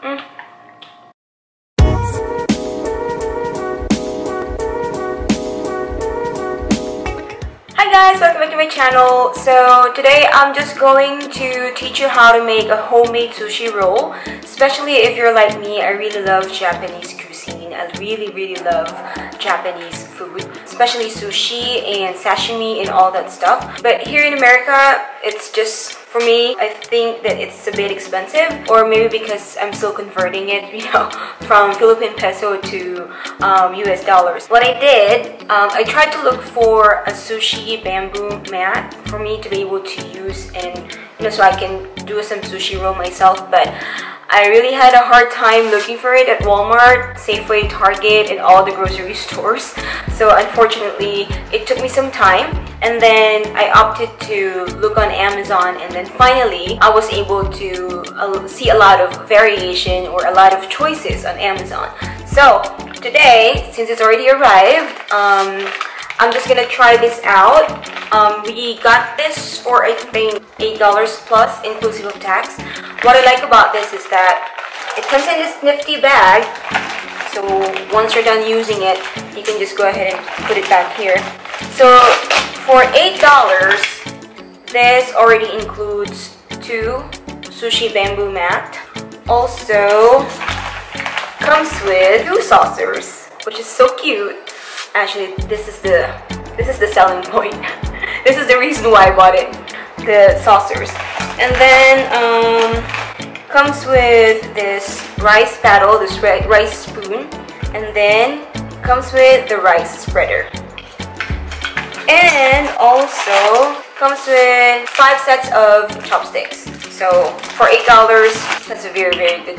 Hi guys, welcome back to my channel. So today I'm just going to teach you how to make a homemade sushi roll. Especially if you're like me, I really love Japanese cuisine. I really love Japanese food, especially sushi and sashimi and all that stuff. But here in America, it's just, for me, I think that it's a bit expensive, or maybe because I'm still converting it, from Philippine peso to US dollars. What I did, I tried to look for a sushi bamboo mat for me to be able to use, and so I can do some sushi roll myself. But I really had a hard time looking for it at Walmart, Safeway, Target, and all the grocery stores. So unfortunately, it took me some time, and then I opted to look on Amazon, and then finally I was able to see a lot of variation or a lot of choices on Amazon. So today, since it's already arrived, I'm just gonna try this out. We got this for, I think, $8 plus inclusive of tax. What I like about this is that it comes in this nifty bag. So once you're done using it, you can just go ahead and put it back here. So for $8, this already includes 2 sushi bamboo mat. Also comes with 2 saucers, which is so cute. Actually, this is the selling point. This is the reason why I bought it, the saucers. And then comes with this rice paddle, this rice spoon, and then comes with the rice spreader. And also comes with 5 sets of chopsticks. So for $8, that's a very good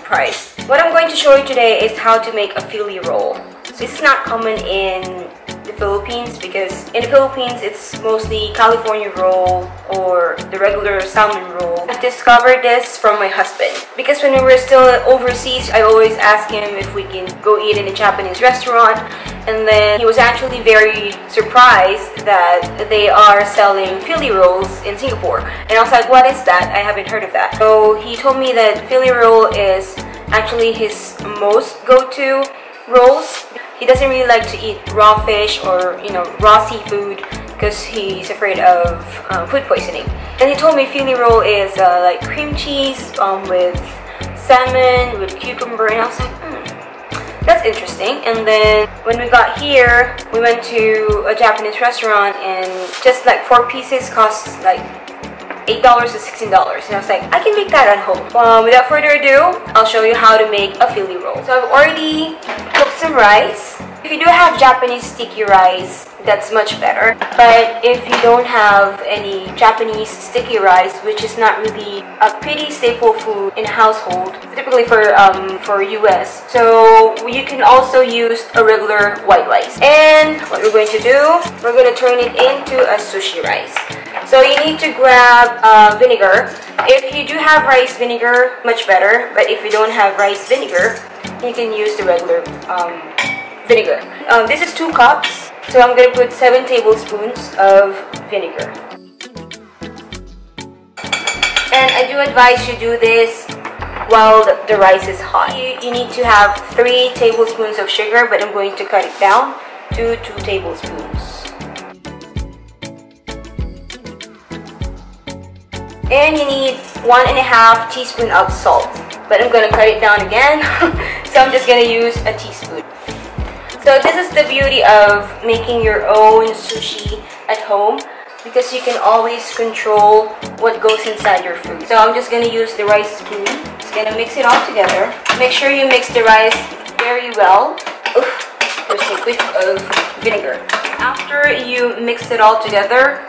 price. What I'm going to show you today is how to make a Philly roll. So this is not common in the Philippines, because in the Philippines it's mostly California roll or the regular salmon roll. I discovered this from my husband, because when we were still overseas, I always asked him if we can go eat in a Japanese restaurant, and then he was actually very surprised that they are selling Philly rolls in Singapore. And I was like, what is that? I haven't heard of that. So he told me that Philly roll is actually his most go-to rolls. He doesn't really like to eat raw fish or raw seafood because he's afraid of food poisoning. And he told me Philly roll is like cream cheese with salmon with cucumber, and I was like, that's interesting. And then when we got here, we went to a Japanese restaurant, and just like 4 pieces cost like $8 to $16, and I was like, I can make that at home. Without further ado, I'll show you how to make a Philly roll. So I've already cooked some rice. If you do have Japanese sticky rice, that's much better. But if you don't have any Japanese sticky rice, which is not really a pretty staple food in a household, typically for US, so you can also use a regular white rice. And what we're going to do, we're going to turn it into a sushi rice. So you need to grab vinegar. If you do have rice vinegar, much better. But if you don't have rice vinegar, you can use the regular vinegar. This is 2 cups. So I'm going to put 7 tablespoons of vinegar. And I do advise you do this while the rice is hot. You need to have 3 tablespoons of sugar, but I'm going to cut it down to 2 tablespoons. And you need 1.5 teaspoons of salt, but I'm going to cut it down again, so I'm just going to use a teaspoon. So this is the beauty of making your own sushi at home, because you can always control what goes inside your food. So I'm just going to use the rice spoon. Just going to mix it all together. Make sure you mix the rice very well. Oof, there's a whiff of vinegar. After you mix it all together,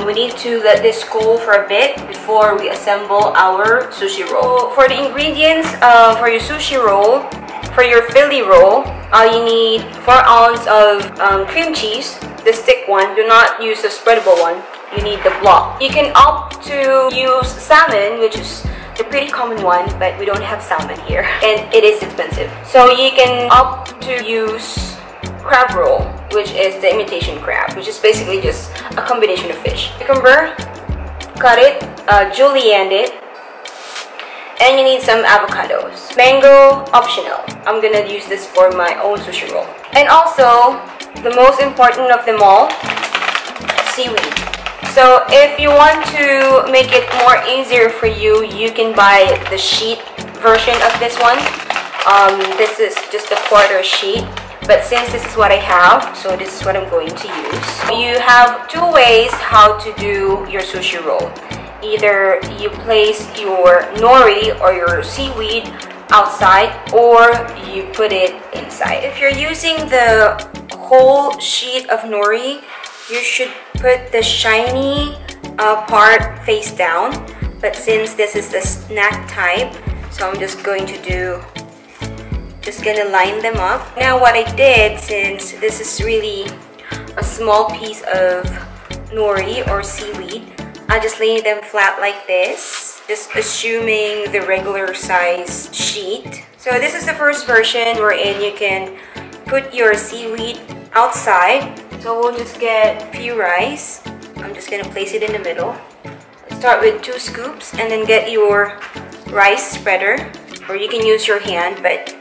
we need to let this cool for a bit before we assemble our sushi roll. For the ingredients for your sushi roll, for your Philly roll, you need 4 ounces of cream cheese, the stick one. Do not use the spreadable one. You need the block. You can opt to use salmon, which is the pretty common one, but we don't have salmon here, and it is expensive. So you can opt to use crab roll, which is the imitation crab, which is basically just a combination of fish. Cucumber, cut it, julienne it, And you need some avocados. Mango, optional. I'm gonna use this for my own sushi roll. And also, the most important of them all, seaweed. So if you want to make it more easier for you, you can buy the sheet version of this one. This is just a quarter sheet. But since this is what I have, so this is what I'm going to use. You have two ways how to do your sushi roll. Either you place your nori or your seaweed outside, or you put it inside. If you're using the whole sheet of nori, you should put the shiny part face down. But since this is the snack type, so I'm just going to line them up. Now what I did, since this is really a small piece of nori or seaweed, I just lay them flat like this, just assuming the regular size sheet. So this is the first version wherein you can put your seaweed outside. So we'll just get a few rice. I'm just gonna place it in the middle. Start with 2 scoops and then get your rice spreader, or you can use your hand, but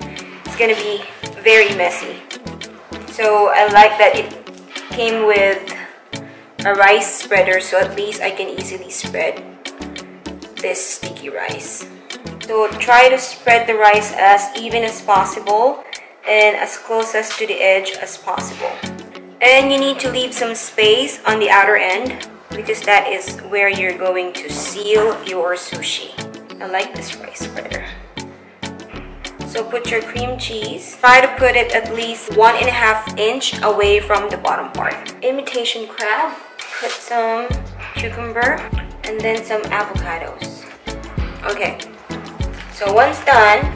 it's gonna be very messy. So I like that it came with a rice spreader, so at least I can easily spread this sticky rice. So try to spread the rice as even as possible and as close as to the edge as possible. And you need to leave some space on the outer end because that is where you're going to seal your sushi. I like this rice spreader. So put your cream cheese. Try to put it at least 1.5 inch away from the bottom part. Imitation crab. Put some cucumber and then some avocados. Okay, so once done,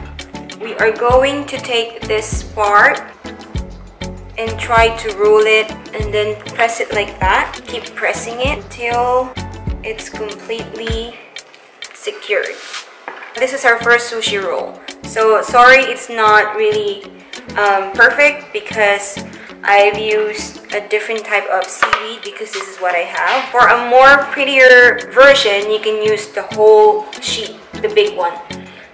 we are going to take this part and try to roll it and then press it like that. Keep pressing it until it's completely secured. This is our first sushi roll. So sorry it's not really perfect because I've used a different type of seaweed because this is what I have. For a more prettier version, you can use the whole sheet, the big one.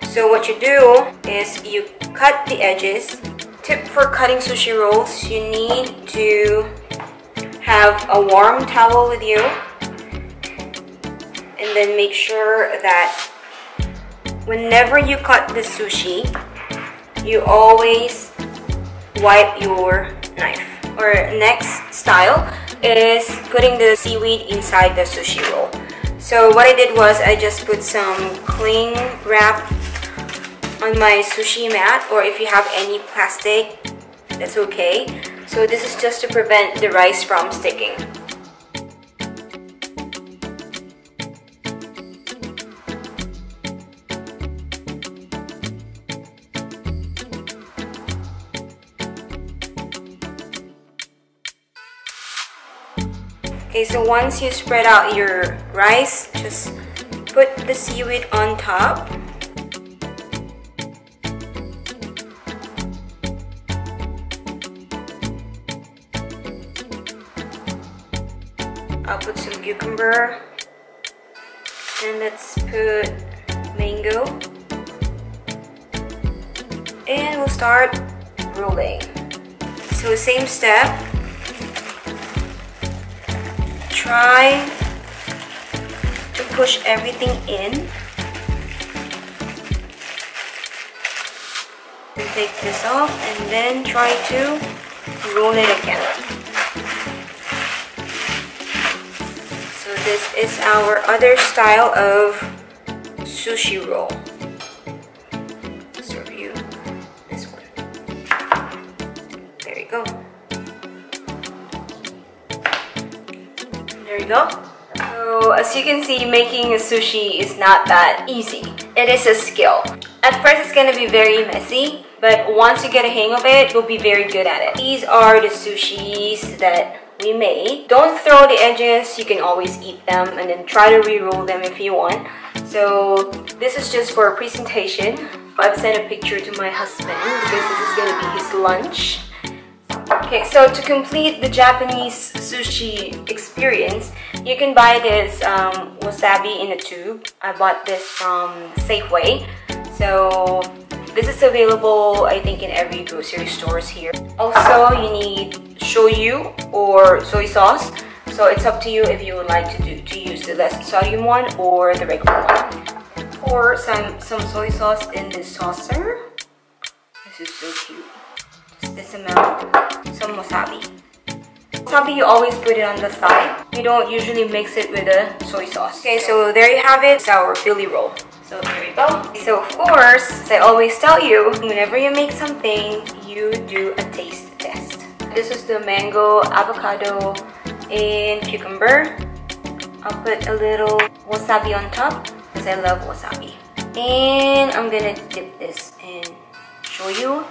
So what you do is you cut the edges. Tip for cutting sushi rolls, you need to have a warm towel with you. And then make sure that whenever you cut the sushi, you always wipe your knife. Or next style is putting the seaweed inside the sushi roll. So what I did was I just put some cling wrap on my sushi mat, or if you have any plastic, that's okay. So this is just to prevent the rice from sticking. Okay, so once you spread out your rice, just put the seaweed on top. I'll put some cucumber, and let's put mango, and we'll start rolling. So same step. Try to push everything in. And take this off and then try to roll it again. So this is our other style of sushi roll. Serve you this one. There you go. There you go. So as you can see, making a sushi is not that easy. It is a skill. At first it's gonna be very messy, but once you get a hang of it, you'll be very good at it. These are the sushis that we made. Don't throw the edges, you can always eat them and then try to re-roll them if you want. So this is just for a presentation. I've sent a picture to my husband because this is gonna be his lunch. Okay, so to complete the Japanese sushi experience, you can buy this wasabi in a tube. I bought this from Safeway. So this is available, I think, in every grocery stores here. Also, you need shoyu or soy sauce. So it's up to you if you would like to use the less sodium one or the regular one. Pour some soy sauce in this saucer. This is so cute. Just this amount. Some wasabi. Wasabi, you always put it on the side. You don't usually mix it with the soy sauce. Okay, so there you have it. It's our Philly roll. So there we go. So of course, as I always tell you, whenever you make something, you do a taste test. This is the mango, avocado, and cucumber. I'll put a little wasabi on top because I love wasabi. And I'm gonna dip this in shoyu.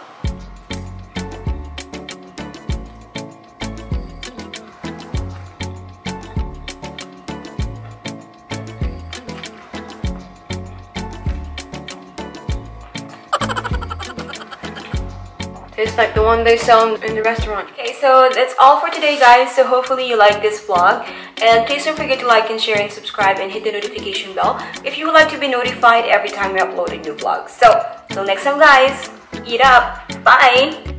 It's like the one they sell in the restaurant. Okay, so that's all for today, guys. So hopefully you like this vlog. And please don't forget to like and share and subscribe and hit the notification bell if you would like to be notified every time we upload a new vlog. So, till next time, guys. Eat up. Bye.